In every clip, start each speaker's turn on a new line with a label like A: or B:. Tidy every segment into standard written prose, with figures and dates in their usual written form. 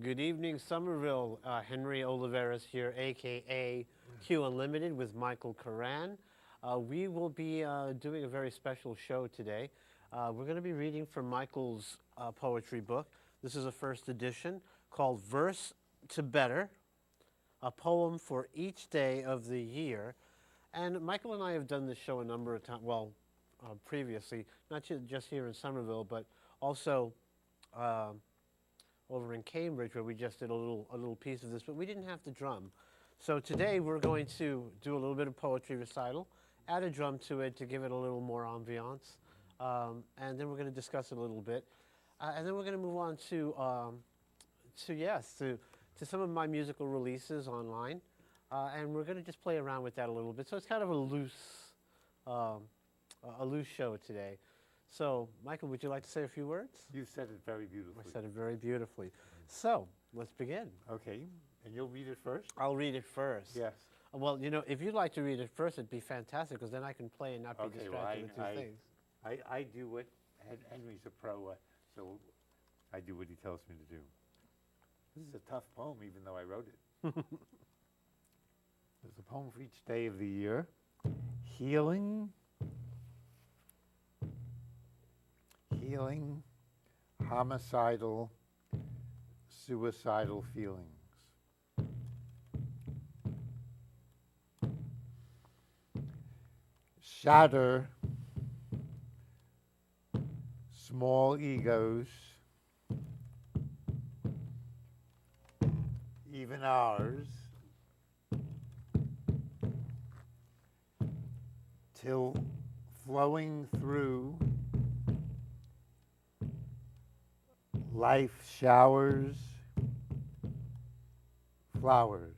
A: Good evening, Somerville. Henry Oliveras here, aka Q Unlimited, with Michael Curran. We will be doing a very special show today. We're going to be reading from Michael's poetry book. This is a first edition called Verse to Better, a poem for each day of the year. And Michael and I have done this show a number of times, previously, not just here in Somerville, but also over in Cambridge, where we just did a little piece of this, but we didn't have the drum. So today we're going to do a little bit of poetry recital, add a drum to it to give it a little more ambiance, and then we're going to discuss it a little bit, and then we're going to move on to some of my musical releases online, and we're going to just play around with that a little bit. So it's kind of a loose show today. So, Michael, would you like to say a few words?
B: You said it very beautifully.
A: I said it very beautifully. So, let's begin.
B: Okay, and you'll read it first?
A: I'll read it first.
B: Yes.
A: Well, you know, if you'd like to read it first, it'd be fantastic, because then I can play and not be distracted with two things.
B: I do what Henry's a pro, so I do what he tells me to do. This is a tough poem, even though I wrote it. There's a poem for each day of the year. Healing, homicidal, suicidal feelings. Shatter small egos, even ours, till flowing through life showers flowers.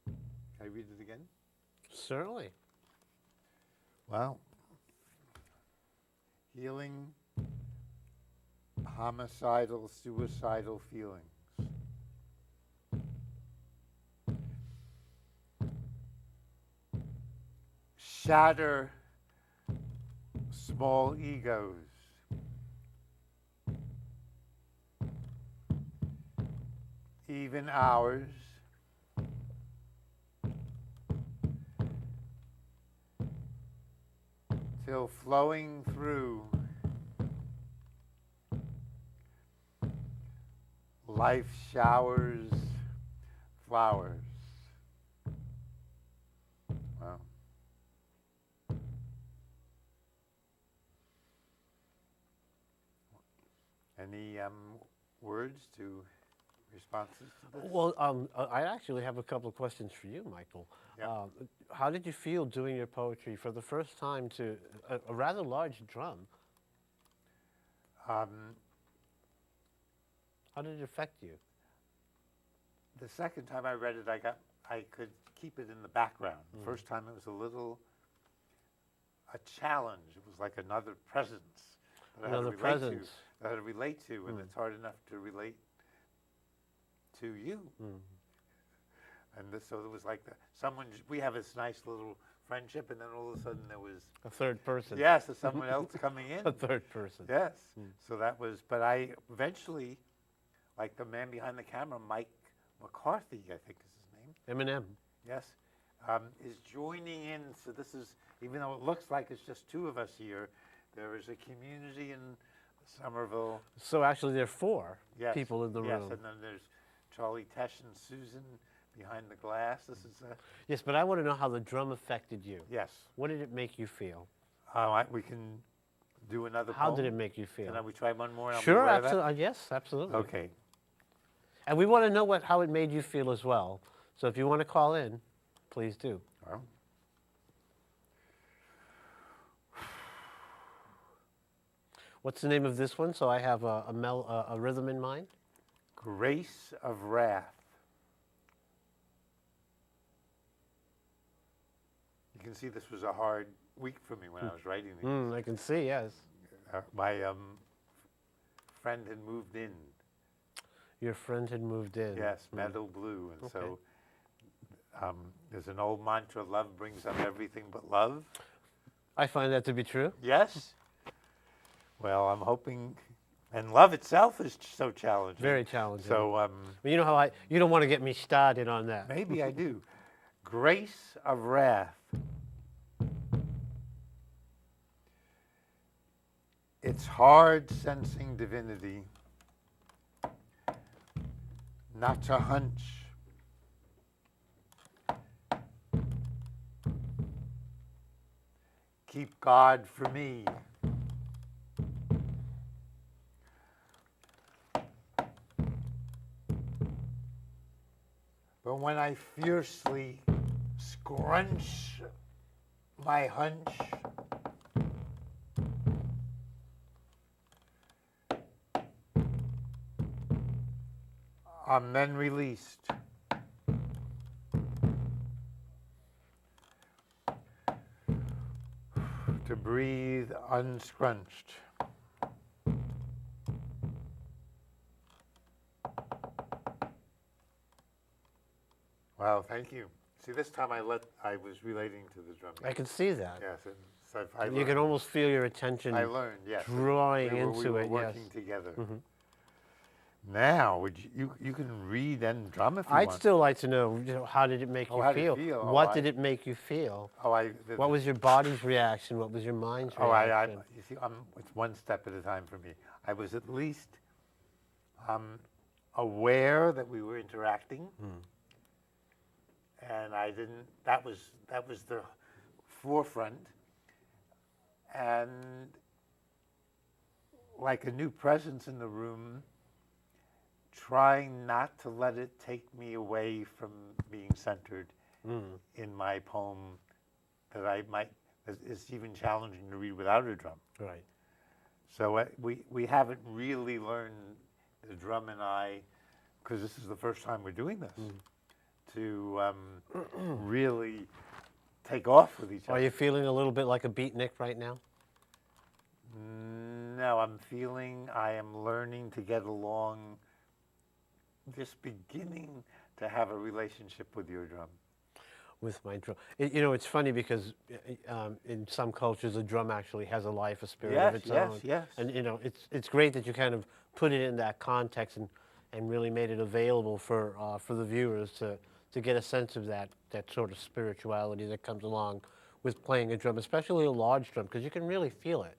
B: Can I read it again?
A: Certainly.
B: Well, healing homicidal, suicidal feelings. Shatter small egos. Even ours. Till flowing through life showers flowers. Wow. Any words to responses to this?
A: Well, I actually have a couple of questions for you, Michael.
B: Yeah.
A: How did you feel doing your poetry for the first time to a rather large drum? How did it affect you?
B: The second time I read it, I could keep it in the background. The first time it was a challenge. It was like another presence that
A: Another presence.
B: I had to relate to, and it's hard enough to relate to you. And so it was like we have this nice little friendship, and then all of a sudden there was
A: A third person.
B: yes, there's someone else coming in.
A: A third person.
B: Yes. So that was, but I eventually, like the man behind the camera, Mike McCarthy, I think is his name.
A: Eminem.
B: Yes, is joining in. So this is, even though it looks like it's just two of us here, there is a community in Somerville.
A: So actually, there are four
B: Yes,
A: people in the
B: yes,
A: room.
B: and then there's Charlie Tesh and Susan behind the glass. This is
A: Yes, but I want to know how the drum affected you.
B: yes.
A: What did it make you feel?
B: We can do another.
A: How
B: poem.
A: did it make you feel?
B: Can we try one more? And I'll be
A: Sure,
B: aware of that?
A: absolutely. Yes, absolutely.
B: Okay.
A: And we want to know how it made you feel as well. So if you want to call in, please do.
B: Well.
A: What's the name of this one? So I have a rhythm in mind.
B: Grace of wrath. You can see this was a hard week for me when I was writing these.
A: I can see, yes.
B: My friend had moved in.
A: Your friend had moved in.
B: Yes, Meadow Blue. And so there's an old mantra, love brings up everything but love.
A: I find that to be true.
B: Yes? Well, I'm hoping And love itself is so challenging.
A: Very challenging.
B: So
A: Well, you know how you don't want to get me started on that.
B: maybe I do. Grace of wrath. It's hard sensing divinity, not to hunch. Keep God for me. But when I fiercely scrunch my hunch, I'm then released. To breathe unscrunched. Wow, thank you. See, this time I was relating to the drumming.
A: I can see that.
B: Yes, and so I
A: You
B: learned.
A: can almost feel your attention
B: I learned, yes.
A: drawing
B: we
A: into
B: were
A: it.
B: working
A: Yes.
B: together.
A: Mhm.
B: Now, would you can read and drum if you
A: I'd
B: want.
A: still like to know, how did it make
B: Oh,
A: you
B: how did it
A: feel?
B: feel? Oh,
A: What did it make you feel? What was your body's reaction? What was your mind's reaction?
B: you see, it's one step at a time for me. I was at least aware that we were interacting, and I didn't. That was the forefront, and like a new presence in the room, trying not to let it take me away from being centered in my poem that I might. It's even challenging to read without a drum.
A: Right.
B: So we haven't really learned, the drum and I, because this is the first time we're doing this, to really take off with each
A: Are
B: other.
A: you feeling a little bit like a beatnik right now?
B: No, I'm feeling I am learning to get along, just beginning to have a relationship with your drum.
A: With my drum. It's funny because in some cultures, a drum actually has a life, a spirit of its own.
B: Yes.
A: And it's great that you kind of put it in that context and really made it available for the viewers to get a sense of that sort of spirituality that comes along with playing a drum, especially a large drum, because you can really feel it.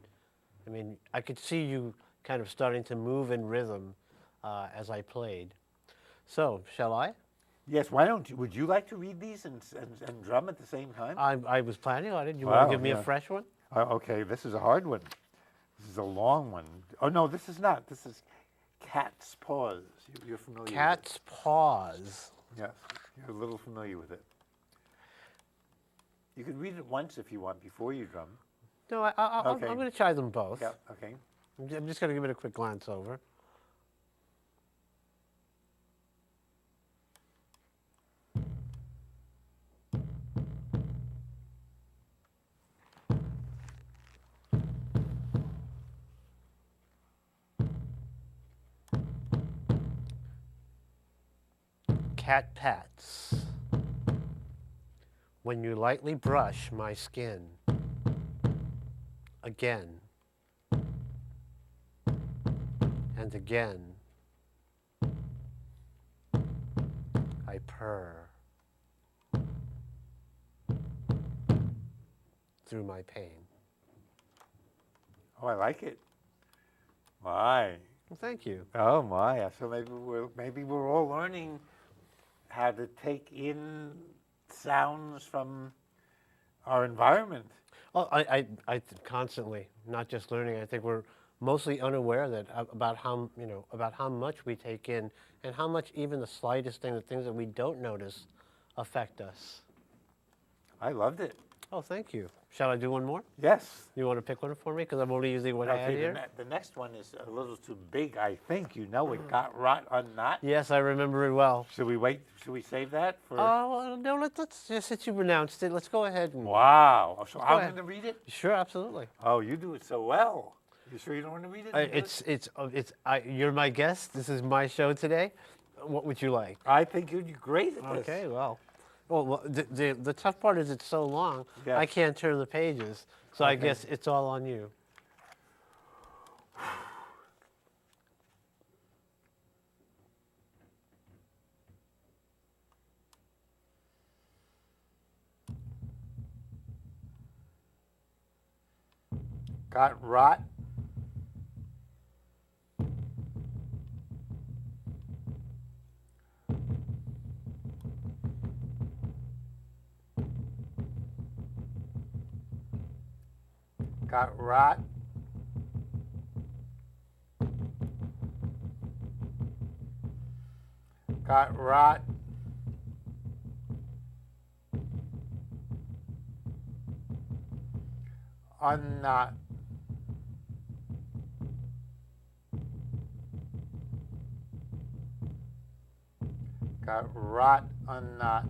A: I mean, I could see you kind of starting to move in rhythm as I played. So, shall I?
B: Yes, why don't you? Would you like to read these and drum at the same time?
A: I was planning on it. You want
B: Wow,
A: to give me
B: yeah.
A: a fresh one?
B: Okay, this is a hard one. This is a long one. Oh, no, this is not. This is Cat's Paws. You're familiar
A: Cat's Paws.
B: with it? Yes, you're a little familiar with it. You can read it once if you want before you drum.
A: No,
B: Okay.
A: I'm going to try them both.
B: Yeah, okay.
A: I'm just going to give it a quick glance over. Cat pats. When you lightly brush my skin. Again. And again. I purr. Through my pain.
B: Oh, I like it. My.
A: Well, thank you.
B: Oh my. So maybe we're all learning how to take in sounds from our environment.
A: Oh, I constantly, not just learning. I think we're mostly unaware that about how much we take in and how much even the slightest thing, the things that we don't notice, affect us.
B: I loved it.
A: Oh, thank you. Shall I do one more?
B: Yes.
A: You want to pick one for me? Because I'm only using what I had
B: Okay,
A: here.
B: the next one is a little too big, I think. You know it got rot on knot.
A: Yes, I remember it well.
B: Should we wait? Should we save that for?
A: Oh, no, let's just, since you pronounced it, let's go ahead and...
B: Wow. So
A: go
B: I'm
A: ahead.
B: going to read it?
A: Sure, absolutely.
B: Oh, you do it so well. You sure you don't want to read it?
A: You're my guest. This is my show today. What would you like?
B: I think you'd do great at this.
A: Okay, well, the tough part is it's so long,
B: Yes.
A: I can't turn the pages. So I
B: Okay.
A: guess it's all on you.
B: Got rot. Got rot. Got rot. Unknot. Got rot, unknot.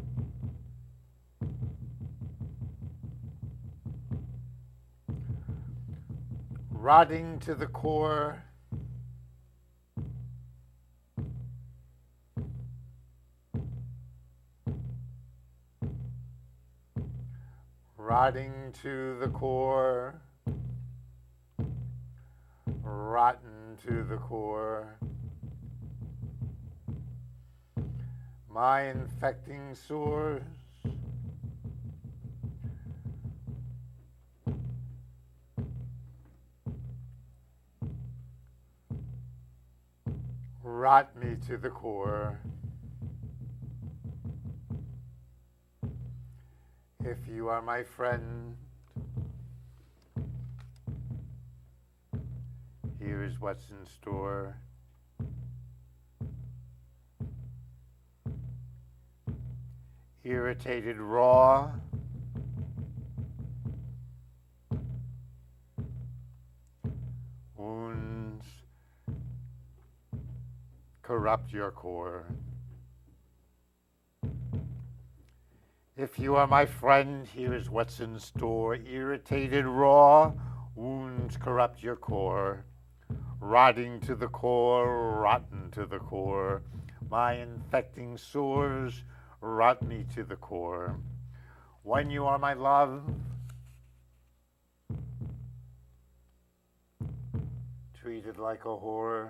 B: Rotting to the core. Rotting to the core. Rotten to the core. My infecting sores. Rot me to the core. If you are my friend, here is what's in store. Irritated raw. Wounds corrupt your core. If you are my friend, here is what's in store. Irritated raw, wounds corrupt your core. Rotting to the core, rotten to the core. My infecting sores rot me to the core. When you are my love, treated like a whore.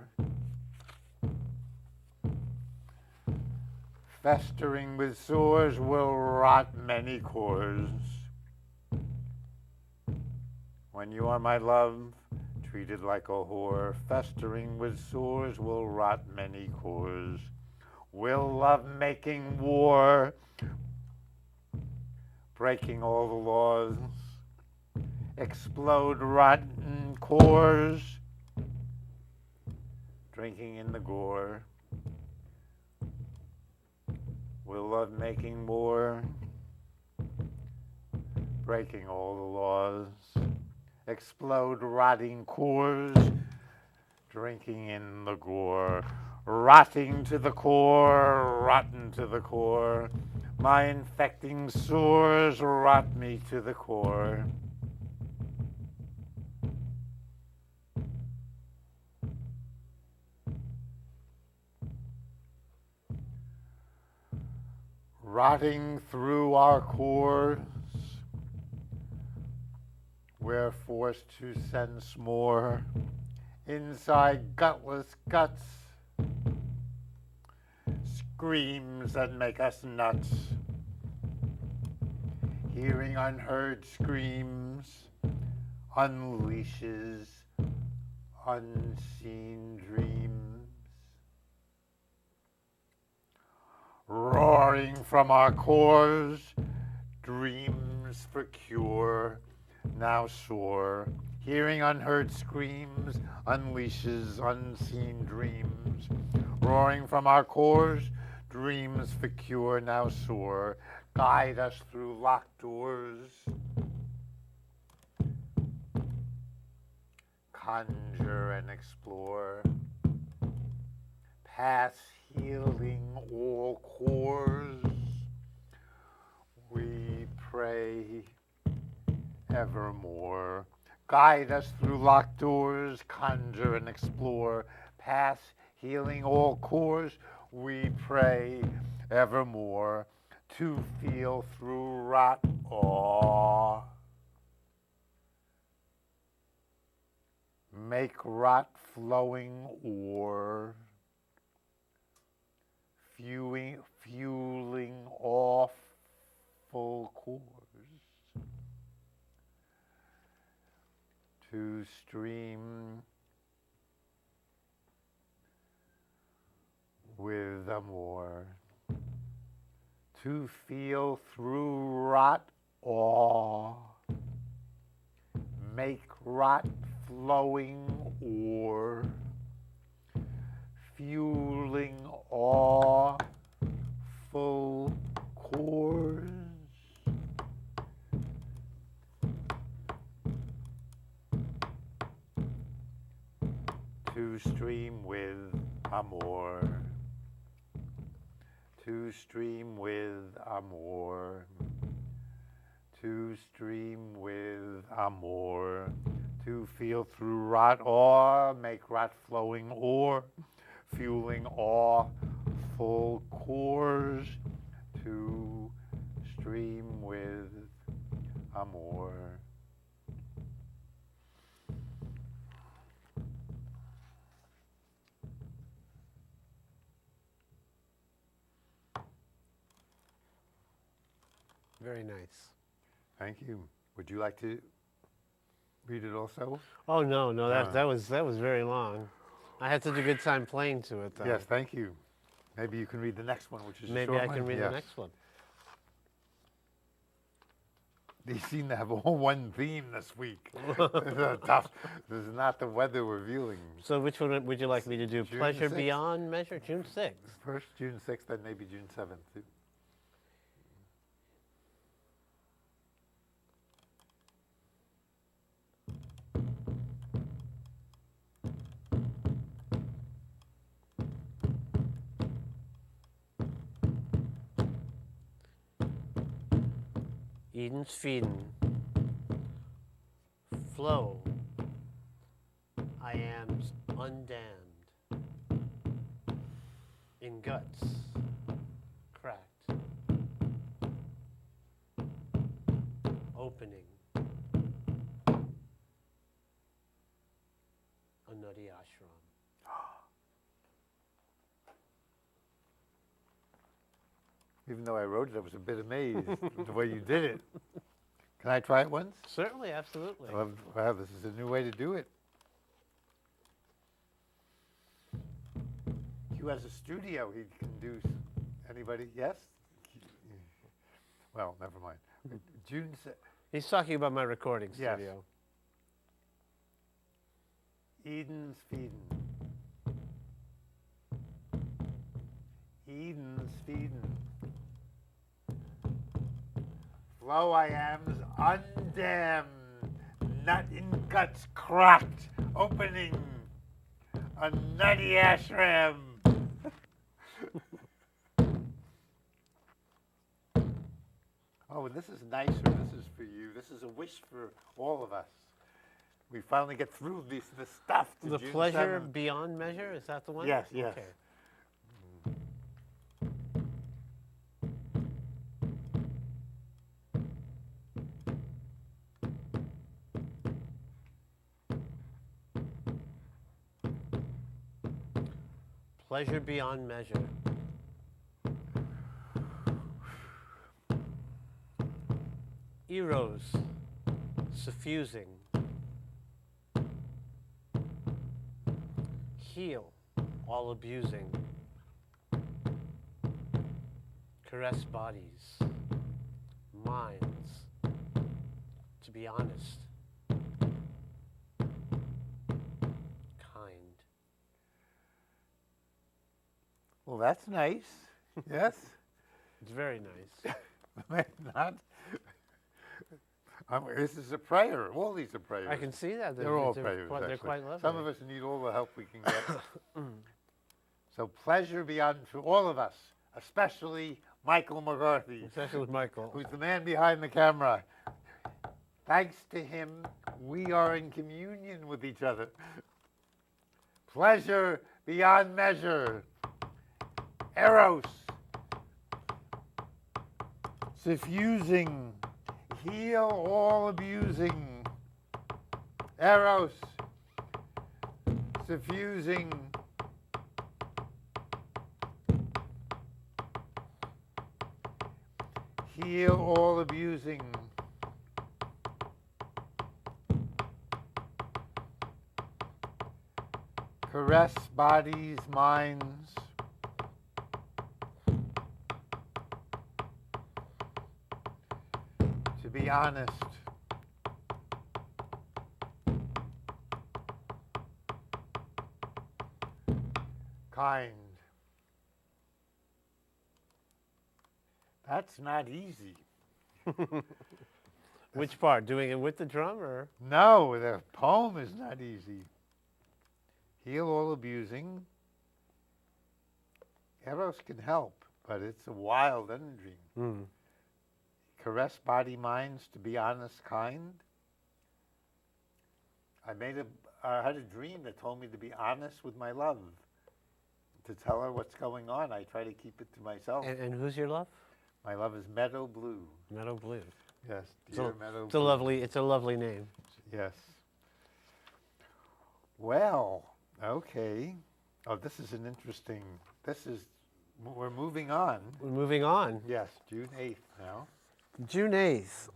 B: Festering with sores will rot many cores. When you are my love, treated like a whore, festering with sores will rot many cores. Will love making war, breaking all the laws, explode rotten cores, drinking in the gore. Will love making war, breaking all the laws, explode rotting cores, drinking in the gore, rotting to the core, rotten to the core. My infecting sores rot me to the core. Rotting through our cores, we're forced to sense more. Inside gutless guts, screams that make us nuts. Hearing unheard screams unleashes unseen dreams. Roaring from our cores, dreams for cure now soar. Hearing unheard screams unleashes unseen dreams. Roaring from our cores, dreams for cure now soar. Guide us through locked doors. Conjure and explore. Pass healing all cores. We pray evermore. Guide us through locked doors, conjure and explore. Pass healing all cores. We pray evermore. To feel through rot awe. Make rot flowing ore. Fueling awful cores. To to stream with amor, to feel through rot awe, make rot flowing ore, fueling awe full cores. To stream with amor, to stream with amor, to stream with amor, to feel through rot awe, make rot flowing ore, fueling awe full cores, to stream with amor.
A: Very nice.
B: Thank you. Would you like to read it also?
A: Oh no, that was very long. I had such a good time playing to it, though.
B: Yes, thank you. Maybe you can read the next one, which is
A: Maybe
B: a short
A: I can
B: one.
A: read
B: Yes.
A: the next one.
B: They seem to have all one theme this week. Tough. This is not the weather revealing.
A: So which one would you like me to do?
B: June
A: Pleasure
B: 6th.
A: Beyond Measure? June 6th.
B: First June 6th, then maybe June 7th. Too.
A: Eden's feeding. Flow. I am undammed. In guts. Cracked. Opening. A nutty ashram.
B: Even though I wrote it, I was a bit amazed the way you did it. Can I try it once?
A: Certainly, absolutely.
B: Wow, this is a new way to do it. Hugh has a studio. He can do. Anybody? Yes? Well, never mind. June.
A: He's talking about my recording
B: Yes.
A: studio.
B: Eden's feeding. Eden's feeding. Flow I am's undamned, nut in guts cracked, opening a nutty ashram. Oh, this is nicer. This is for you. This is a wish for all of us. We finally get through this stuff. To
A: The
B: June
A: Pleasure
B: 7th.
A: Beyond Measure, is that the one?
B: Yes, yes.
A: Okay. Pleasure Beyond Measure. Eros, suffusing. Heal, all abusing. Caress bodies, minds, to be honest. Kind.
B: Well, that's nice. Yes?
A: It's very nice.
B: Not. This is a prayer. All these are prayers.
A: I can see that.
B: They're all prayers.
A: They're
B: actually.
A: quite lovely.
B: Some of us need all the help we can get. So pleasure beyond for all of us, especially Michael McCarthy,
A: Especially with Michael.
B: who's the man behind the camera. Thanks to him, we are in communion with each other. Pleasure beyond measure. Eros. Suffusing. Heal all abusing. Eros. Suffusing. Heal all abusing. caress bodies, minds. To be honest. Kind. That's not easy.
A: Which part? Doing it with the drum or?
B: No, the poem is not easy. Heal all abusing. Eros can help, but it's a wild energy.
A: Mm.
B: Caress body, minds, to be honest, kind. I had a dream that told me to be honest with my love, to tell her what's going on. I try to keep it to myself.
A: And who's your love?
B: My love is Meadow Blue.
A: Meadow Blue.
B: Yes, dear Meadow
A: It's
B: Blue.
A: it's a lovely name.
B: Yes. Well, okay. Oh, this is an interesting, we're moving on.
A: We're moving on.
B: Yes, June 8th now.
A: June 8th.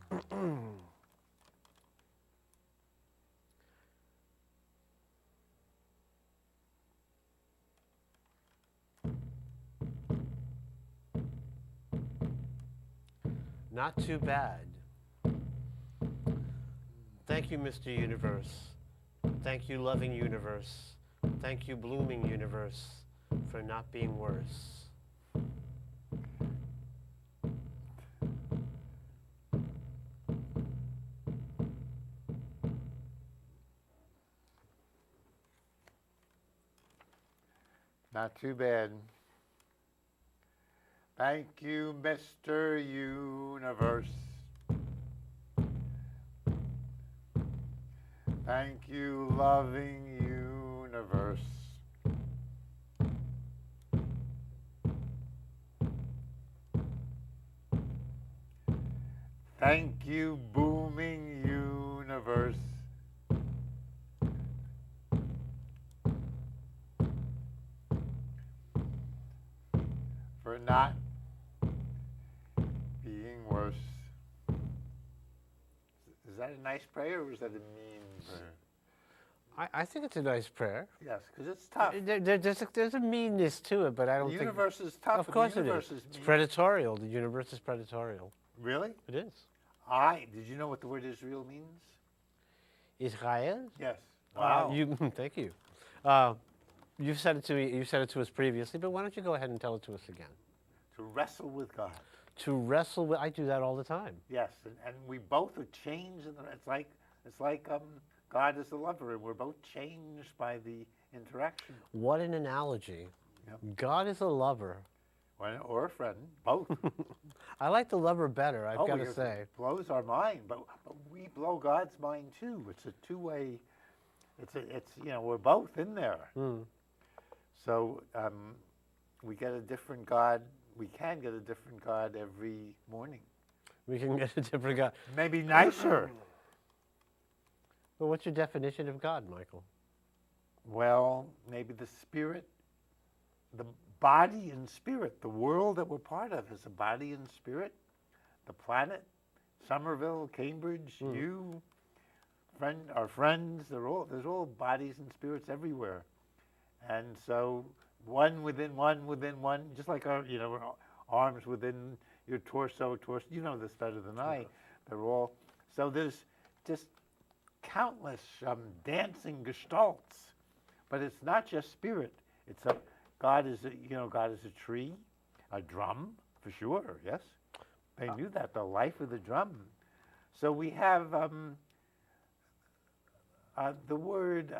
A: Not too bad. Thank you, Mr. Universe. Thank you, loving universe. Thank you, blooming universe, for not being worse.
B: Not too bad. Thank you, Mr. Universe. Thank you, loving universe. Thank you, booming universe. For not being worse. Is that a nice prayer or is that a mean prayer?
A: I think it's a nice prayer.
B: Yes, because it's tough.
A: There's a meanness to it, but I don't
B: The
A: think...
B: universe is tough.
A: Of course
B: the
A: it
B: universe
A: is. It's
B: mean.
A: predatorial. The universe is predatorial.
B: Really?
A: It is.
B: Did you know what the word Israel means?
A: Israel?
B: Yes. Wow.
A: Thank you. You've said it to me. You said it to us previously, but why don't you go ahead and tell it to us again?
B: To wrestle with God.
A: To wrestle with. I do that all the time.
B: Yes, and we both are changed. It's like God is the lover, and we're both changed by the interaction.
A: What an analogy.
B: Yep.
A: God is a lover.
B: Or a friend, both.
A: I like the lover better, I've got to
B: because
A: say.
B: it blows our mind, but we blow God's mind too. It's a two-way. It's we're both in there.
A: Mm.
B: So we get a different God. We can get a different God every morning.
A: We can get a different God.
B: Maybe nicer.
A: Well, what's your definition of God, Michael?
B: Well, maybe the spirit, the body and spirit. The world that we're part of is a body and spirit. The planet, Somerville, Cambridge, you, our friends, there's all bodies and spirits everywhere. And so one within one, just like our arms within your torso. You know this better than I. They're all, so there's just countless dancing gestalts. But it's not just spirit. God is a tree, a drum, for sure, yes? They knew that, the life of the drum. So we have the word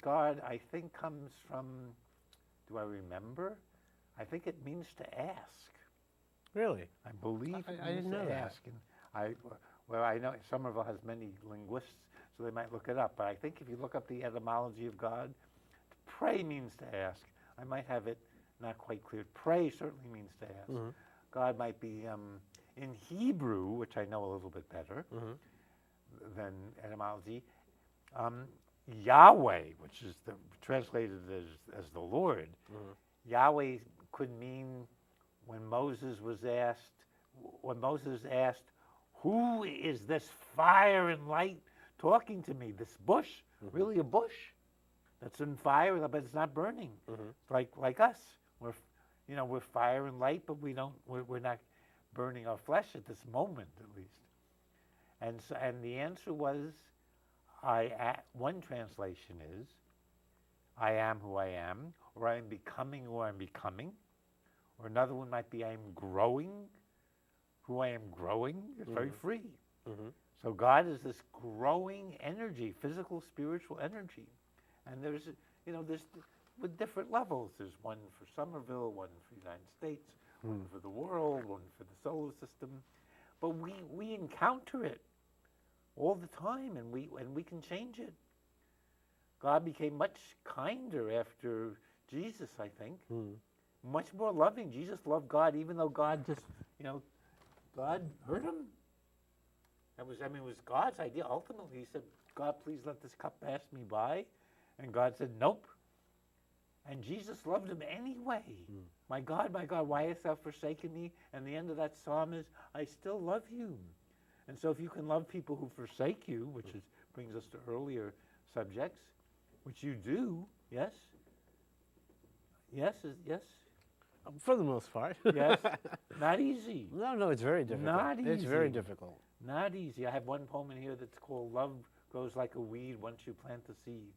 B: God, I think, comes from, do I remember? I think it means to ask.
A: Really?
B: I believe it
A: I didn't
B: means
A: know
B: to
A: that.
B: ask. And I know Somerville has many linguists, so they might look it up. But I think if you look up the etymology of God, pray means to ask. I might have it not quite clear. Pray certainly means to ask.
A: Mm-hmm.
B: God might be, in Hebrew, which I know a little bit better than etymology, Yahweh, which is translated as the Lord. Yahweh could mean when Moses asked, who is this fire and light talking to me? This bush? Really a bush? that's in fire, but it's not burning. Like us, we're fire and light, but we're not burning our flesh at this moment, at least. And the answer was, one translation is, I am who I am, or I am becoming who I'm becoming, or another one might be I am growing who I am growing. It's very free. So God is this growing energy, physical, spiritual energy. And there's with different levels. There's one for Somerville, one for the United States, one for the world, one for the solar system. But we encounter it all the time, and we can change it. God became much kinder after Jesus, I think. Much more loving. Jesus loved God, even though God just, God hurt him. It was God's idea. Ultimately, he said, God, please let this cup pass me by. And God said, nope. And Jesus loved him anyway. My God, why hast thou forsaken me? And the end of that psalm is, I still love you. And so if you can love people who forsake you, which brings us to earlier subjects, which you do, yes? Yes?
A: For the most part.
B: Yes? Not easy.
A: No, it's very difficult.
B: Not easy.
A: It's very difficult.
B: Not easy. I have one poem in here that's called Love Grows Like a Weed Once You Plant the Seed.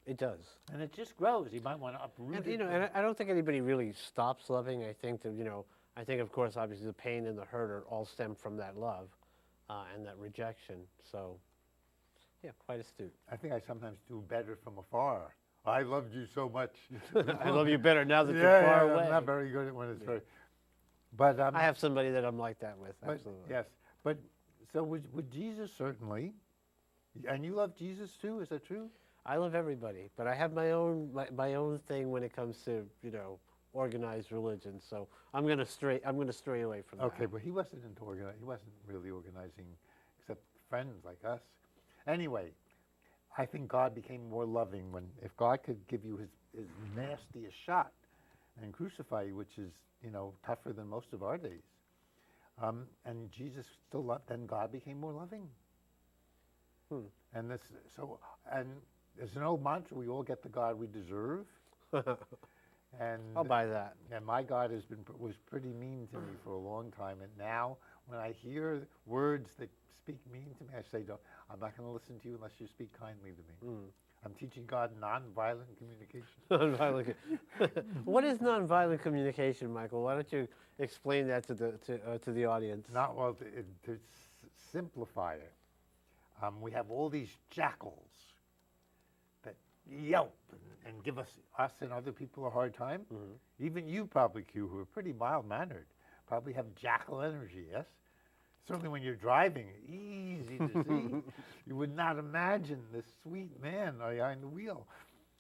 A: It does.
B: And it just grows. You might want to uproot it.
A: And I don't think anybody really stops loving. I think that, I think, of course, obviously the pain and the hurt all stem from that love and that rejection. So, yeah, quite astute.
B: I think I sometimes do better from afar. I loved you so much.
A: I love you better now that you're far away.
B: I'm not very good at when it's very. But
A: I have somebody that I'm like that with. Absolutely.
B: Yes, but so with Jesus certainly, and you love Jesus too. Is that true?
A: I love everybody, but I have my own thing when it comes to organized religion. So I'm gonna stray away from that.
B: Okay, but he wasn't into organizing. He wasn't really organizing, except friends like us. Anyway, I think God became more loving if God could give you his nastiest shot and crucify you, which is tougher than most of our days, and Jesus still loved. Then God became more loving. And there's an old mantra: we all get the God we deserve. And
A: I'll buy that.
B: And my God was pretty mean to me for a long time. And now, when I hear words that speak mean to me, I say, I'm not going to listen to you unless you speak kindly to me. I'm teaching God nonviolent communication.
A: What is nonviolent communication, Michael? Why don't you explain that to the audience?
B: To simplify it, we have all these jackals that yelp and give us and other people a hard time. Even you probably, Q, who are pretty mild-mannered, probably have jackal energy, yes? Certainly when you're driving, easy to see. You would not imagine this sweet man behind the wheel.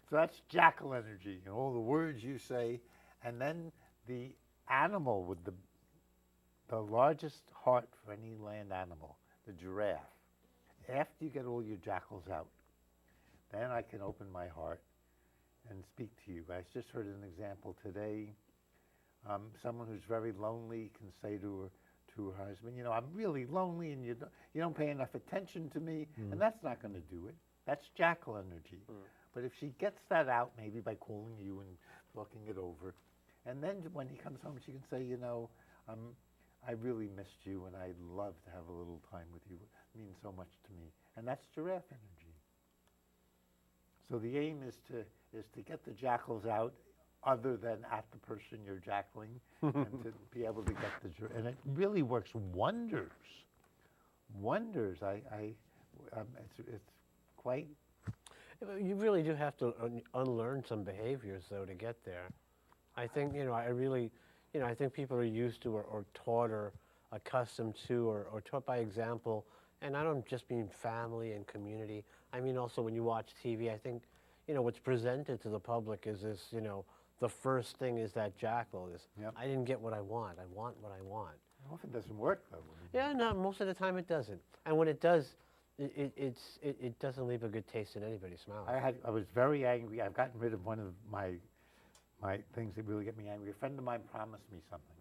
B: So that's jackal energy, all the words you say. And then the animal with the largest heart for any land animal, the giraffe. After you get all your jackals out, then I can open my heart and speak to you. I just heard an example today. Someone who's very lonely can say to her husband, I'm really lonely and you don't pay enough attention to me, and that's not going to do it. That's jackal energy. But if she gets that out, maybe by calling you and talking it over, and then when he comes home, she can say, I really missed you and I'd love to have a little time with you. It means so much to me. And that's giraffe energy. So the aim is to get the jackals out other than at the person you're jackling, and to be able to get and it really works wonders. Wonders. It's quite.
A: You really do have to unlearn some behaviors, though, to get there. I think, I think people are used to or taught or accustomed to or taught by example, and I don't just mean family and community. I mean also when you watch TV, I think, what's presented to the public is this, the first thing is that jackal is, I didn't get what I want. I want what I want.
B: It often doesn't work, though.
A: Yeah, no, most of the time it doesn't. And when it does, it doesn't leave a good taste in anybody's mouth.
B: I was very angry. I've gotten rid of one of my things that really get me angry. A friend of mine promised me something.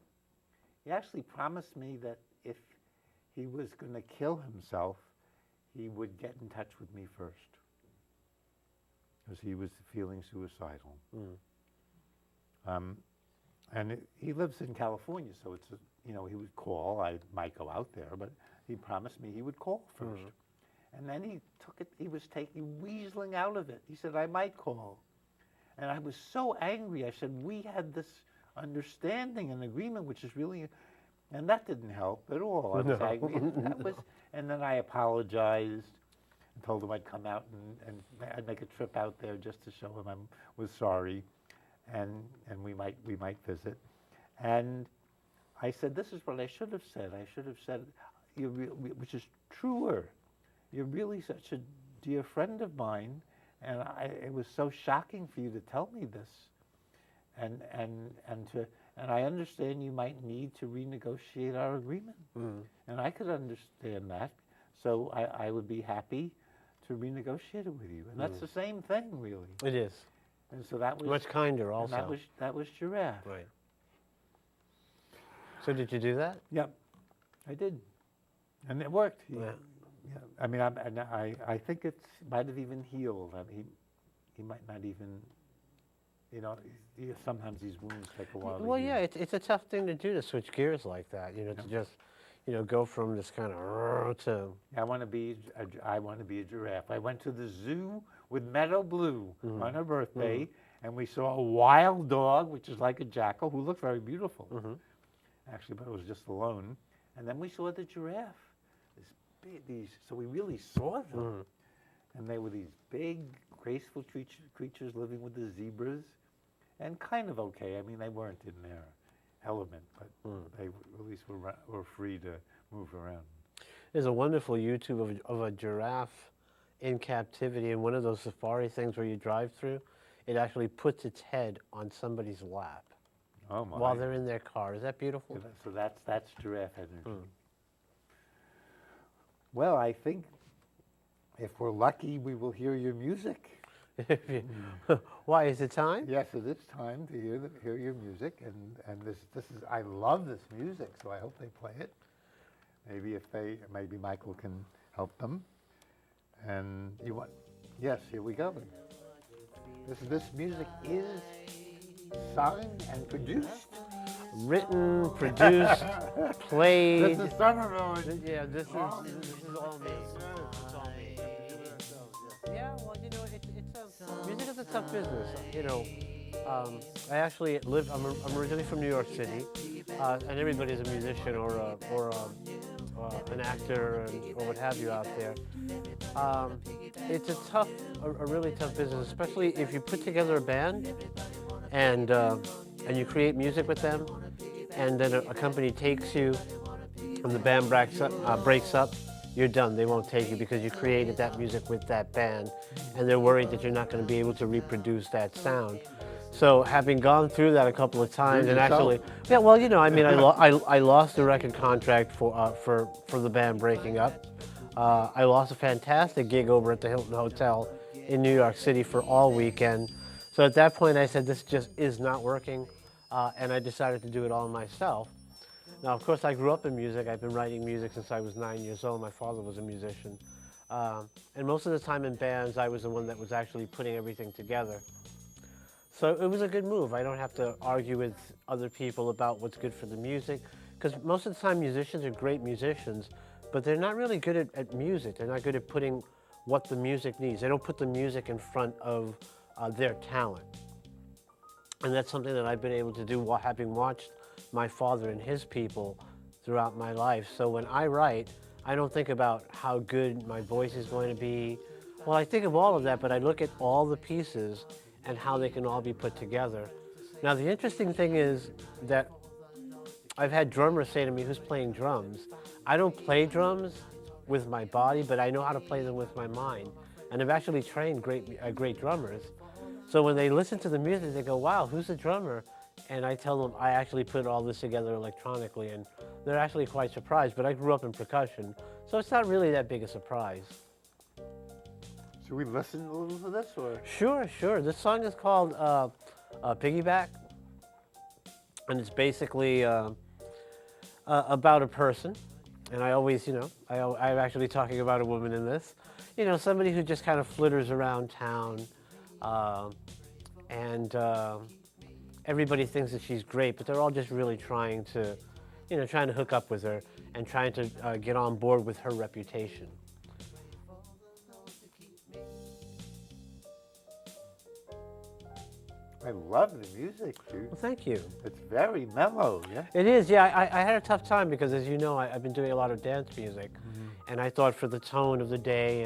B: He actually promised me that if he was going to kill himself, he would get in touch with me first. because he was feeling suicidal.
A: Mm.
B: And he lives in California, so it's, he would call. I might go out there, but he promised me he would call first. And then he was weaseling out of it. He said, I might call. And I was so angry. I said, we had this understanding and agreement, which is really, and that didn't help at all. I was angry. And then I apologized and told him I'd come out and I'd make a trip out there just to show him I was sorry, and we might visit. And I said, this is what I should have said. I should have said, which is truer. You're really such a dear friend of mine, and it was so shocking for you to tell me this, and I understand you might need to renegotiate our agreement, and I could understand that, so I would be happy to renegotiate it with you, and that's the same thing, really.
A: It is.
B: And so that was
A: Much kinder, also.
B: And that was Giraffe.
A: Right. So did you do that?
B: Yep, I did, and it worked.
A: Yeah.
B: Yeah, I mean, I think it might have even healed. I mean, he might not even, sometimes these wounds take a while to
A: Well,
B: heal.
A: yeah, it's a tough thing to do, to switch gears like that, to just, go from this kind of to...
B: I want to be a giraffe. I went to the zoo with Meadow Blue on her birthday, and we saw a wild dog, which is like a jackal, who looked very beautiful, actually, but it was just alone. And then we saw the giraffe. So we really saw them, and they were these big, graceful creatures living with the zebras, and kind of okay. I mean, they weren't in their element, but they at least were free to move around.
A: There's a wonderful YouTube of a giraffe in captivity, and one of those safari things where you drive through, it actually puts its head on somebody's lap while they're in their car. Is that beautiful?
B: So that's giraffe energy. Well, I think if we're lucky, we will hear your music.
A: Why, is it time?
B: Yes, it is time to hear your music, and this is, I love this music, so I hope they play it. Maybe Michael can help them. And yes, here we go. This music is sung and produced.
A: Written, produced, played.
B: This is Somerville.
A: Yeah, this is all me. It's all me. Yeah, well, music is a tough business. I actually I'm originally from New York City, and everybody's a musician or an actor or what have you out there. It's a really tough business, especially if you put together a band and you create music with them, and then a company takes you, and the band breaks up, you're done. They won't take you because you created that music with that band, and they're worried that you're not going to be able to reproduce that sound. So having gone through that a couple of times, and actually, yeah, well, I lost the record contract for the band breaking up. I lost a fantastic gig over at the Hilton Hotel in New York City for all weekend. So at that point, I said, this just is not working, and I decided to do it all myself. Now, of course, I grew up in music. I've been writing music since I was 9 years old. My father was a musician. And most of the time in bands, I was the one that was actually putting everything together. So it was a good move. I don't have to argue with other people about what's good for the music, because most of the time musicians are great musicians, but they're not really good at music. They're not good at putting what the music needs. They don't put the music in front of their talent. And that's something that I've been able to do while having watched my father and his people throughout my life. So when I write, I don't think about how good my voice is going to be. Well, I think of all of that, but I look at all the pieces and how they can all be put together. Now, the interesting thing is that I've had drummers say to me, who's playing drums? I don't play drums with my body, but I know how to play them with my mind. And I've actually trained great drummers. So when they listen to the music, they go, wow, who's the drummer? And I tell them I actually put all this together electronically, and they're actually quite surprised. But I grew up in percussion, so it's not really that big a surprise.
B: Should we listen a little to this, or?
A: Sure. This song is called Piggyback, and it's basically about a person. And I always, I'm actually talking about a woman in this. Somebody who just kind of flitters around town, and everybody thinks that she's great, but they're all just really trying to, trying to hook up with her and trying to get on board with her reputation.
B: I love the music, dude.
A: Well, thank you.
B: It's very mellow, yeah?
A: It is, yeah. I had a tough time because, as you know, I've been doing a lot of dance music, and I thought for the tone of the day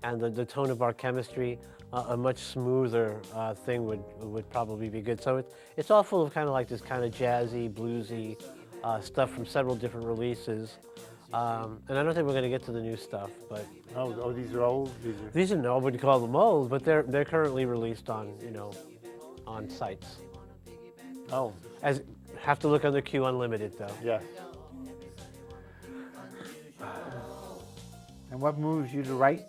A: and the tone of our chemistry, a much smoother thing would probably be good. So it's all full of kind of like this kind of jazzy, bluesy stuff from several different releases. And I don't think we're going to get to the new stuff, but
B: Oh, these are old?
A: these are, no, I wouldn't call them old, but they're currently released on, on sites.
B: Oh,
A: Have to look under Q Unlimited though.
B: yes. And what moves you to write?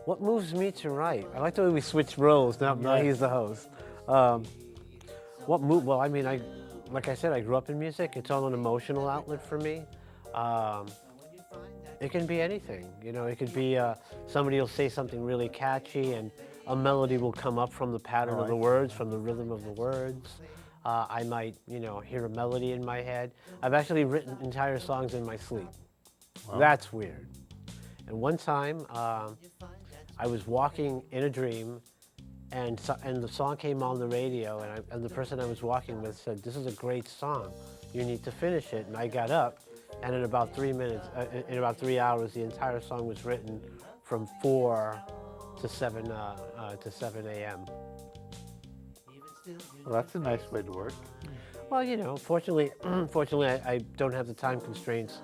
A: What moves me to write? I like the way we switch roles. Now he's the host. Well, I mean, like I said, I grew up in music. It's all an emotional outlet for me. It can be anything. It could be somebody will say something really catchy and a melody will come up from the pattern of the words, from the rhythm of the words. I might, hear a melody in my head. I've actually written entire songs in my sleep. Wow. That's weird. And one time, I was walking in a dream, and the song came on the radio, and the person I was walking with said, "This is a great song. You need to finish it." And I got up, and in about 3 minutes, in about 3 hours, the entire song was written from 4 to 7 a.m.
B: Well, that's a nice way to work.
A: Well, fortunately, I don't have the time constraints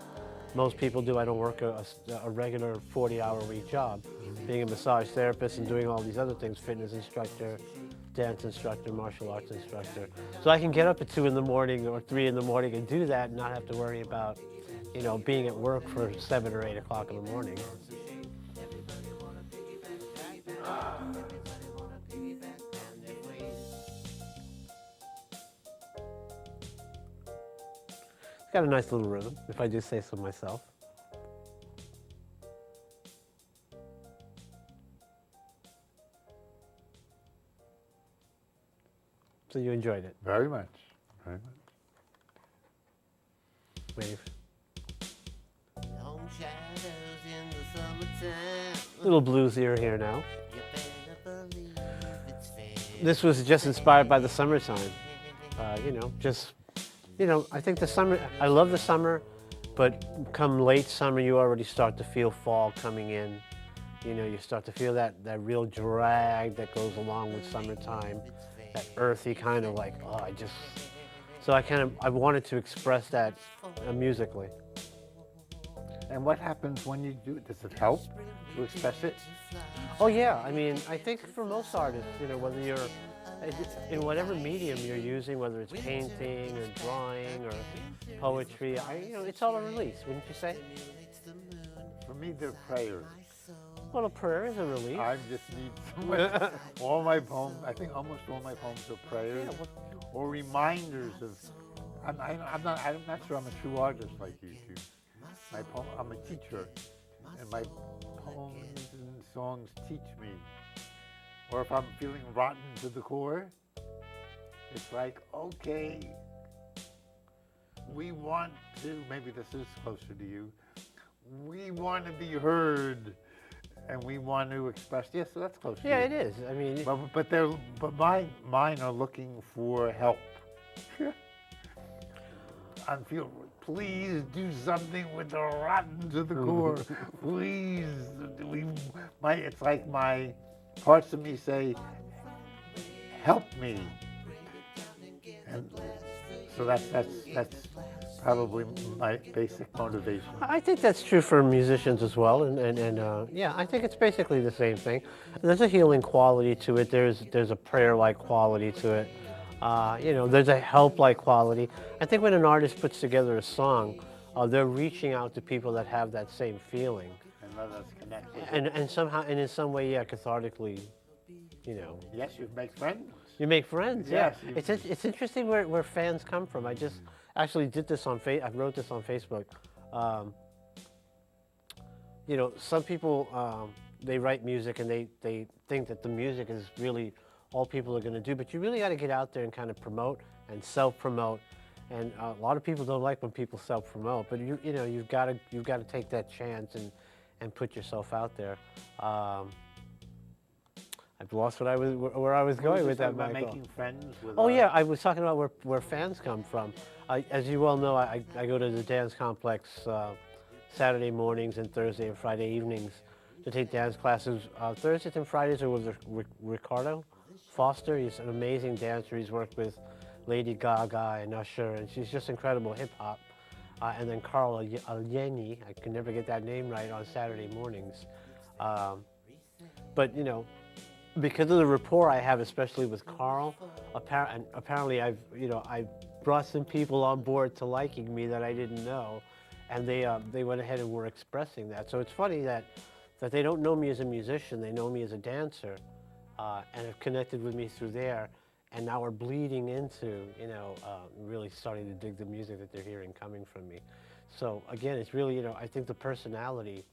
A: most people do. I don't work a regular 40-hour-a-week job, being a massage therapist and doing all these other things, fitness instructor, dance instructor, martial arts instructor. So I can get up at 2 in the morning or 3 in the morning and do that and not have to worry about, being at work for 7 or 8 o'clock in the morning. It's got a nice little rhythm, if I do say so myself. So you enjoyed it?
B: Very much, very much.
A: Wave.
C: Long shadows in the summertime.
A: Little bluesier here now.
C: You better believe it's fair.
A: This was just inspired by the summertime. I think the summer, I love the summer, but come late summer, you already start to feel fall coming in. You start to feel that real drag that goes along with summertime, that earthy kind of like, so I wanted to express that musically.
B: And what happens when you do it? Does it help to express it?
A: Oh yeah, I mean, I think for most artists, whether you're in whatever medium you're using, whether it's painting or drawing or poetry, it's all a release, wouldn't you say?
B: For me, they're prayers.
A: Well, a prayer is a release.
B: I just need so much. All my poems, I think almost all my poems are prayers or reminders of. I'm not sure I'm a true artist like you two. I'm a teacher, and my poems and songs teach me. Or if I'm feeling rotten to the core, it's like, okay, we want to, maybe this is closer to you, we want to be heard, and we want to express, yes, so that's close to you.
A: Yeah, it is. I mean,
B: but mine are looking for help. I'm feeling, please do something with the rotten to the core. Please, it's like my parts of me say, help me. And so that's probably my basic motivation.
A: I think that's true for musicians as well, and yeah, I think it's basically the same thing. There's a healing quality to it. There's a prayer-like quality to it. There's a help-like quality. I think when an artist puts together a song, they're reaching out to people that have that same feeling.
B: And let us connect with
A: and somehow, and in some way, yeah, cathartically,
B: Yes, you make friends.
A: You make friends, yeah.
B: Yes,
A: It's interesting where fans come from. I just actually did this on I wrote this on Facebook. Some people they write music and they think that the music is really all people are going to do. But you really got to get out there and kind of promote and self-promote. And a lot of people don't like when people self-promote, but you've got to take that chance and put yourself out there. I've lost where I was going with that,
B: about
A: Michael.
B: making friends with
A: Oh yeah, I was talking about where fans come from. As you well know, I go to the dance complex Saturday mornings and Thursday and Friday evenings to take dance classes. Thursdays and Fridays are with Ricardo Foster. He's an amazing dancer. He's worked with Lady Gaga and Usher, and she's just incredible hip hop. And then Carl Alieni, I can never get that name right, on Saturday mornings. But because of the rapport I have, especially with Carl, apparently I brought some people on board to liking me that I didn't know, and they went ahead and were expressing that. So it's funny that they don't know me as a musician, they know me as a dancer, and have connected with me through there, and now are bleeding into really starting to dig the music that they're hearing coming from me. So again, it's really I think the personality.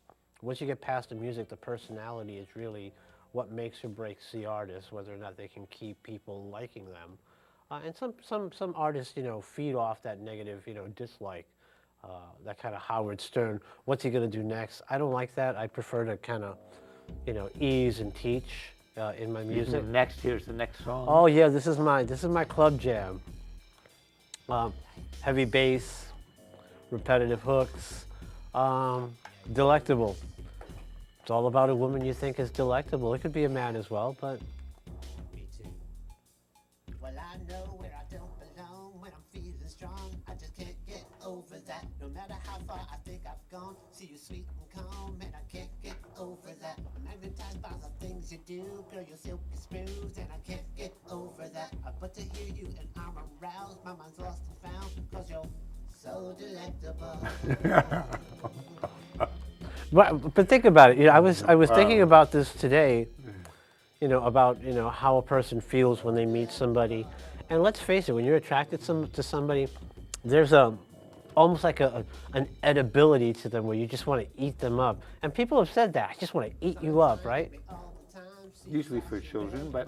A: Once you get past the music, the personality is really what makes or breaks the artist, whether or not they can keep people liking them. And some artists, feed off that negative, dislike, that kind of Howard Stern. What's he going to do next? I don't like that. I prefer to kind of, ease and teach in my music.
B: Here's the next song.
A: Oh yeah, this is my club jam. Heavy bass, repetitive hooks, delectable. It's all about a woman you think is delectable. It could be a man as well, but.
C: Well, I know where I don't belong when I'm feeling strong. I just can't get over that. No matter how far I think I've gone, see you sweet and calm, and I can't get over that. I'm magnetized by the things you do, girl, you're silky smooth, and I can't get over that. But to hear you and I'm aroused, my mind's lost and found, cause you're so delectable.
A: But think about it. I was thinking about this today. About how a person feels when they meet somebody, and let's face it, when you're attracted to somebody, there's almost like an edibility to them where you just want to eat them up. And people have said that, I just want to eat you up, right?
B: Usually for children, but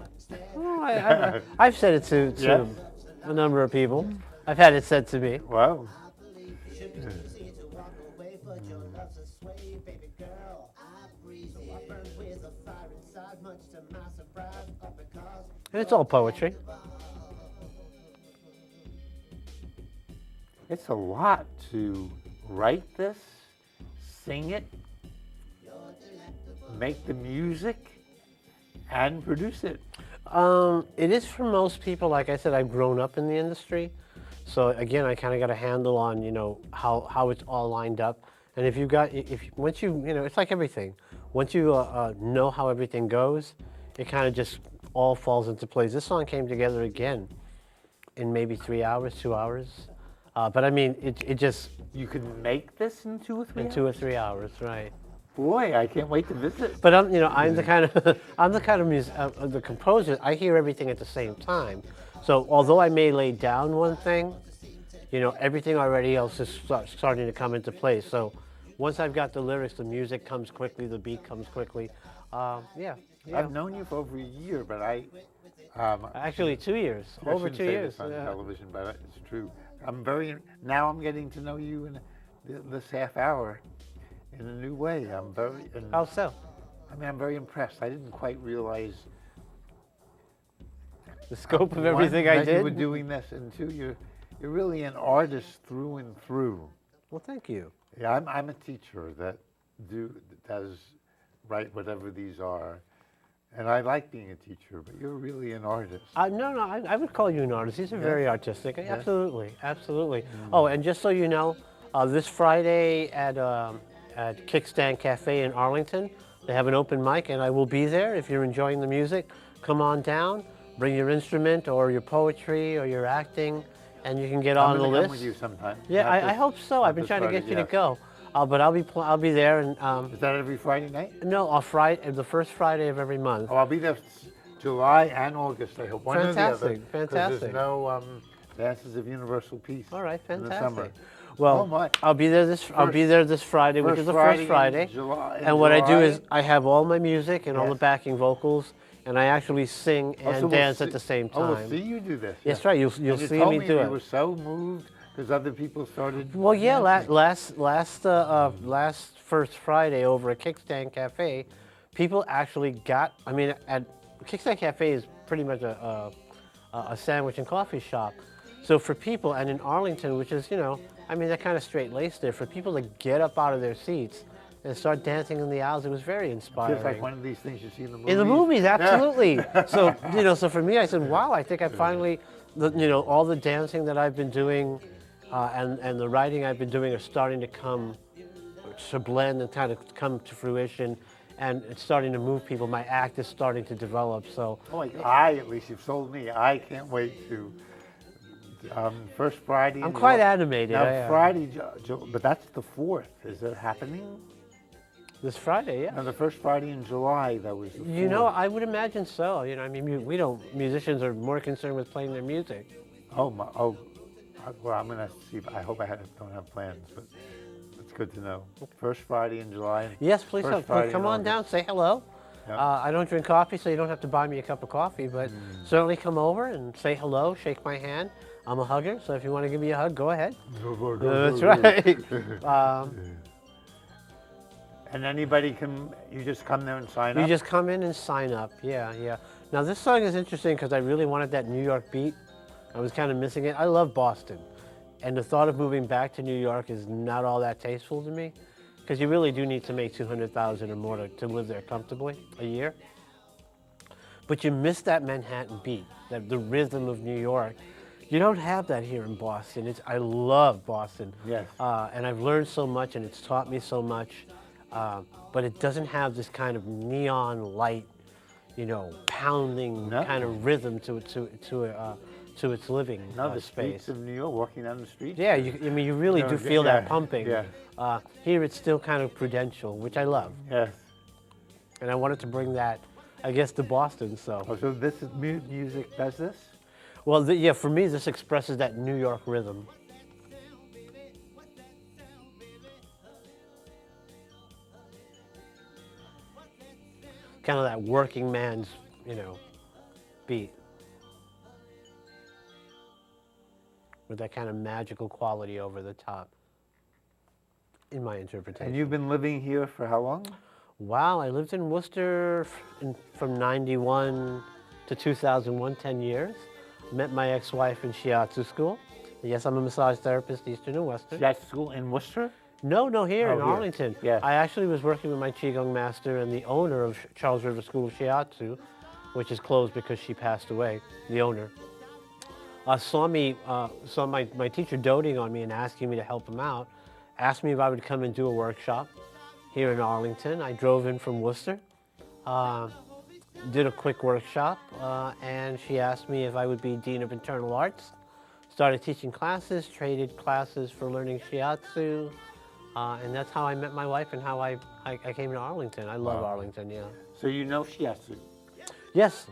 A: I've said it to a number of people. I've had it said to me.
B: wow.
A: And it's all poetry.
B: It's a lot to write this, sing it, make the music, and produce it.
A: It is for most people. Like I said, I've grown up in the industry, so again, I kind of got a handle on how it's all lined up. And once you it's like everything. Once you know how everything goes, it kind of just all falls into place. This song came together again in maybe 3 hours, 2 hours. But I mean, it just
B: You can make this in 2 or 3
A: in
B: hours?
A: 2 or 3 hours, right?
B: Boy, I can't wait to visit.
A: But I'm the kind of the composer. I hear everything at the same time. So although I may lay down one thing, everything already else is starting to come into place. So once I've got the lyrics, the music comes quickly, the beat comes quickly. Yeah.
B: I've known you for over a year, but
A: Actually 2 years,
B: I
A: over
B: shouldn't
A: 2
B: say
A: years.
B: this on
A: Yeah.
B: television, but it's true. I'm getting to know you in this half hour in a new way.
A: How so?
B: I'm very impressed. I didn't quite realize
A: The scope of
B: one,
A: everything I
B: that
A: did?
B: you were doing this, and two, you're really an artist through and through.
A: Well, thank you.
B: Yeah, I'm a teacher that does write whatever these are. And I like being a teacher, but you're really an artist.
A: No, I would call you an artist. These are very artistic. Absolutely, absolutely. Oh, and just so you know, this Friday at Kickstand Cafe in Arlington, they have an open mic, and I will be there. If you're enjoying the music, come on down, bring your instrument or your poetry or your acting, and you can get on the
B: I'm
A: list.
B: come with you sometime.
A: Yeah, I hope so. I've been trying to get you to go. But I'll be there, and
B: Is that every Friday night?
A: no, the first Friday of every month.
B: Oh, I'll be there July and August, I hope. One or the other.
A: Fantastic, fantastic.
B: There's no Dances of Universal Peace
A: All right,
B: in the summer.
A: fantastic. Well,
B: Oh, my.
A: I'll be there this Friday, which is the first
B: in
A: Friday.
B: July.
A: And what I do
B: July.
A: is I have all my music and all the
B: Yes.
A: backing vocals, and I actually sing
B: Oh,
A: and
B: so we'll
A: dance at
B: see-
A: the same
B: Oh, we'll
A: time.
B: see you do this.
A: That's
B: yeah.
A: right. You'll
B: And you
A: see
B: told
A: me
B: me
A: do
B: you
A: it.
B: were so moved because other people started.
A: Well, yeah.
B: dancing.
A: Last first Friday over at Kickstand Cafe, people actually got. I mean, at Kickstand Cafe is pretty much a sandwich and coffee shop. So for people, and in Arlington, which is, I mean, they're kind of straight-laced there, for people to get up out of their seats and start dancing in the aisles, it was very inspiring.
B: Feels like one of these things you see in the movies.
A: In the movies,
B: Yeah.
A: absolutely. So, so for me, I said, wow, I think I finally, all the dancing that I've been doing and the writing I've been doing are starting to blend and kind of come to fruition. And it's starting to move people. My act is starting to develop. So,
B: Oh my God. At least you've sold me. I can't wait to. First Friday.
A: I'm
B: in
A: quite
B: July.
A: animated.
B: Now
A: I am.
B: Friday, but that's the 4th. Is it happening?
A: This Friday, yeah.
B: No, the first Friday in July. That was the 4th.
A: I would imagine so. I mean, we don't. Musicians are more concerned with playing their music.
B: Oh my. Oh. Well, I'm gonna see. I hope don't have plans, but it's good to know. First Friday in July.
A: Yes, please
B: First
A: come.
B: Friday
A: Come
B: in
A: on
B: August.
A: down. Say hello.
B: Yep.
A: I don't drink coffee, so you don't have to buy me a cup of coffee. But certainly come over and say hello, shake my hand. I'm a hugger, so if you want to give me a hug, go ahead. That's right.
B: And anybody can. You just come there and sign
A: You
B: up.
A: just come in and sign up. Yeah, yeah. Now this song is interesting because I really wanted that New York beat. I was kind of missing it. I love Boston, and the thought of moving back to New York is not all that tasteful to me, because you really do need to make $200,000 or more to live there comfortably a year. But you miss that Manhattan beat, the rhythm of New York. You don't have that here in Boston. I love Boston.
B: Yes.
A: And I've learned so much, and it's taught me so much. But it doesn't have this kind of neon light, pounding
B: No.
A: kind of rhythm to its living
B: No, the
A: space.
B: streets of New York. Walking down the street.
A: Yeah, I mean, you really do feel that pumping.
B: Yeah.
A: Here it's still kind of prudential, which I love.
B: Yes.
A: And I wanted to bring that, I guess, to Boston. So,
B: Oh, so this is music. Does this?
A: well, yeah, for me, this expresses that New York rhythm. Kind of that working man's, beat. With that kind of magical quality over the top, in my interpretation.
B: And you've been living here for how long?
A: Wow, I lived in Worcester from 91 to 2001, 10 years. Met my ex-wife in shiatsu school. Yes, I'm a massage therapist, Eastern and Western.
B: That school in Worcester?
A: No, here
B: Oh,
A: in
B: here.
A: Arlington.
B: Yeah.
A: I actually was working with my Qigong master and the owner of Charles River School of Shiatsu, which is closed because she passed away, the owner. Saw my teacher doting on me and asking me to help him out, asked me if I would come and do a workshop here in Arlington. I drove in from Worcester, did a quick workshop, and she asked me if I would be Dean of Internal Arts. Started teaching classes, traded classes for learning shiatsu, and that's how I met my wife and how I came to Arlington. I love
B: Wow.
A: Arlington, yeah.
B: So you know shiatsu?
A: Yes,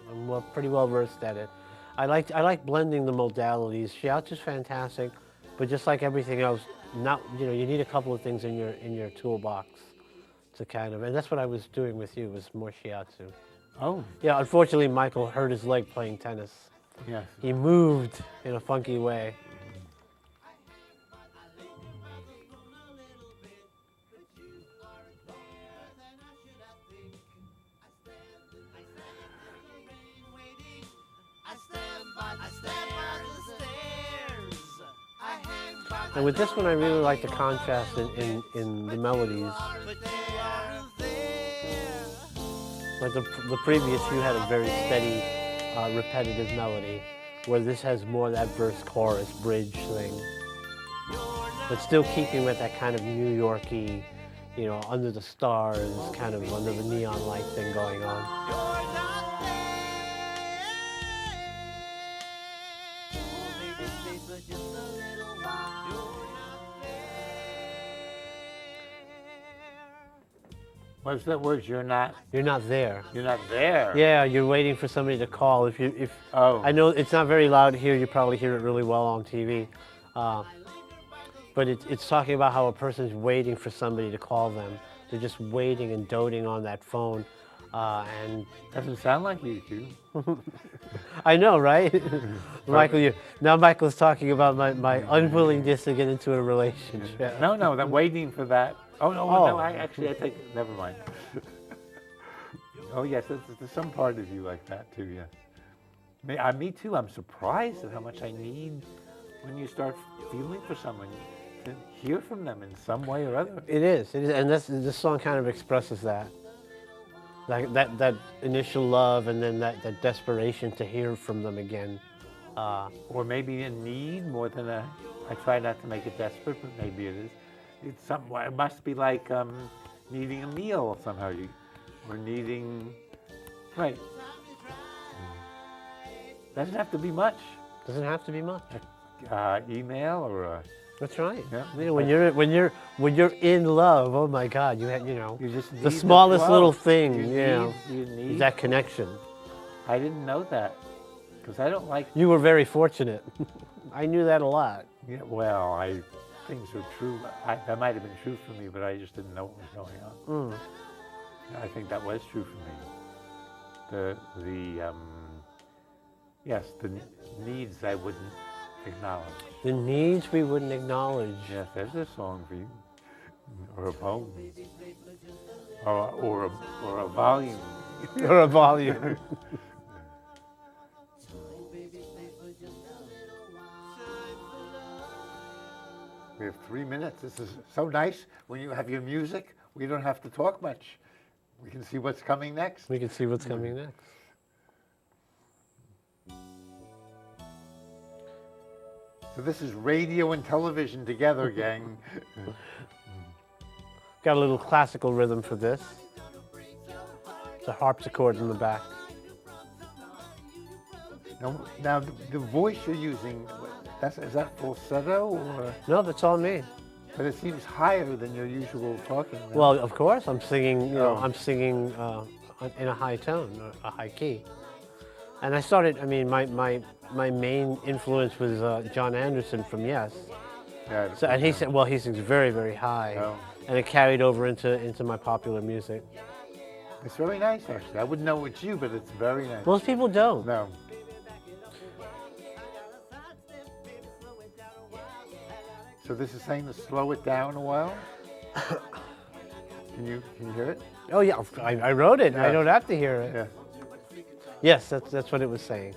A: I'm pretty well versed at it. I like blending the modalities. Shiatsu's fantastic, but just like everything else, you need a couple of things in your toolbox to kind of, and that's what I was doing with you, was more shiatsu.
B: Oh,
A: Yeah, unfortunately, Michael hurt his leg playing tennis.
B: yes.
A: He moved in a funky way. And with this one, I really like the contrast in the melodies. Like the previous, you had a very steady, repetitive melody, where this has more that verse, chorus, bridge thing. But still keeping with that kind of New Yorky, under the stars, kind of under the neon light thing going on.
B: What's that word? You're not
A: there.
B: You're not there.
A: Yeah, you're waiting for somebody to call.
B: Oh.
A: I know it's not very loud here, you probably hear it really well on TV. but it's talking about how a person's waiting for somebody to call them. They're just waiting and doting on that phone, and
B: Doesn't sound like you, Q.
A: I know, right? Michael, now Michael's talking about my unwillingness to get into a relationship.
B: No, I'm waiting for that. Oh, no,
A: Oh.
B: no, I take, never mind. Oh, yes, there's some part of you like that, too, yes. Me too, I'm surprised at how much I need when you start feeling for someone, to hear from them in some way or other.
A: It is, and this song kind of expresses that. Like that initial love and then that desperation to hear from them again.
B: Or maybe a need more than I try not to make it desperate, but maybe it is. It's it must be like needing a meal somehow, or needing, right. Doesn't have to be much.
A: Doesn't have to be much.
B: Email or
A: That's right.
B: Yeah.
A: You know, when you're in love, oh my God, you know
B: you just need
A: the smallest
B: flow.
A: little thing,
B: You
A: is
B: need
A: that connection.
B: I didn't know that, because I don't like.
A: You were very fortunate. I knew that a lot.
B: Yeah, well, things were true. That might have been true for me, but I just didn't know what was going on. I think that was true for me. Yes, the needs I wouldn't acknowledge.
A: The needs we wouldn't acknowledge.
B: Yes, there's a song for you, or a poem, or a volume.
A: Or a volume.
B: We have 3 minutes. This is so nice. When you have your music, we don't have to talk much. We can see what's coming next.
A: We can see what's coming next.
B: So this is radio and television together, gang.
A: Got a little classical rhythm for this. It's a harpsichord in the back.
B: Now the voice you're using, is that falsetto, or?
A: No, that's all me.
B: But it seems higher than your usual talking. Then.
A: Well, of course, I'm singing. You know,
B: Oh.
A: I'm singing in a high tone, a high key. And I started. I mean, my main influence was John Anderson from Yes.
B: Yeah,
A: So, and he said, well, he sings very, very high,
B: Oh.
A: and it carried over into my popular music.
B: It's very nice, actually. I wouldn't know it's you, but it's very nice.
A: Most people don't.
B: No. So this is saying to slow it down a while? Can you hear it?
A: Oh yeah, I wrote it. I
B: Yeah.
A: don't have to hear it.
B: Yeah.
A: Yes, that's what it was saying.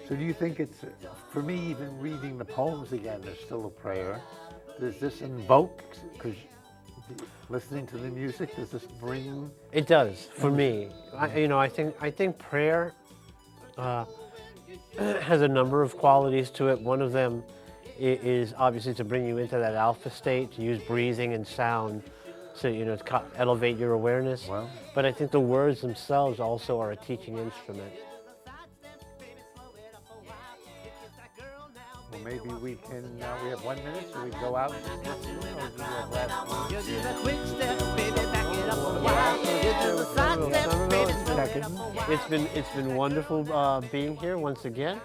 B: So do you think it's, for me, even reading the poems again, there's still a prayer. Does this invoke, because listening to the music, does this bring?
A: It does for me. I think prayer has a number of qualities to it. One of them is obviously to bring you into that alpha state, to use breathing and sound, so to elevate your awareness.
B: Well.
A: But I think the words themselves also are a teaching instrument.
B: Well, maybe we can, we have 1 minute, so we go out and listen, or do you have last one?
C: You do the quick step, baby, back it up a while. You do the side step, baby, slow it up a while.
A: It's been wonderful being here once again.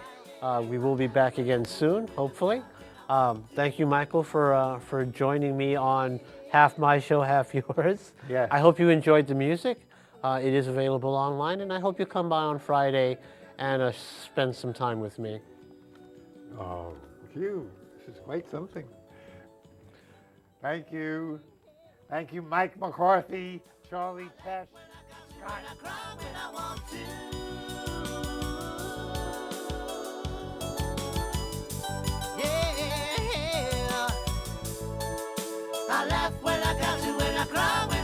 A: We will be back again soon, hopefully. Thank you, Michael, for joining me on half my show, half yours.
B: Yes.
A: I hope you enjoyed the music. It is available online, and I hope you come by on Friday and spend some time with me.
B: Oh, Hugh, this is quite something. Thank you. Thank you, Mike McCarthy, Charlie Tesh, Scott.
C: I cry when I want to. Yeah, I laugh when I got to, and I cry when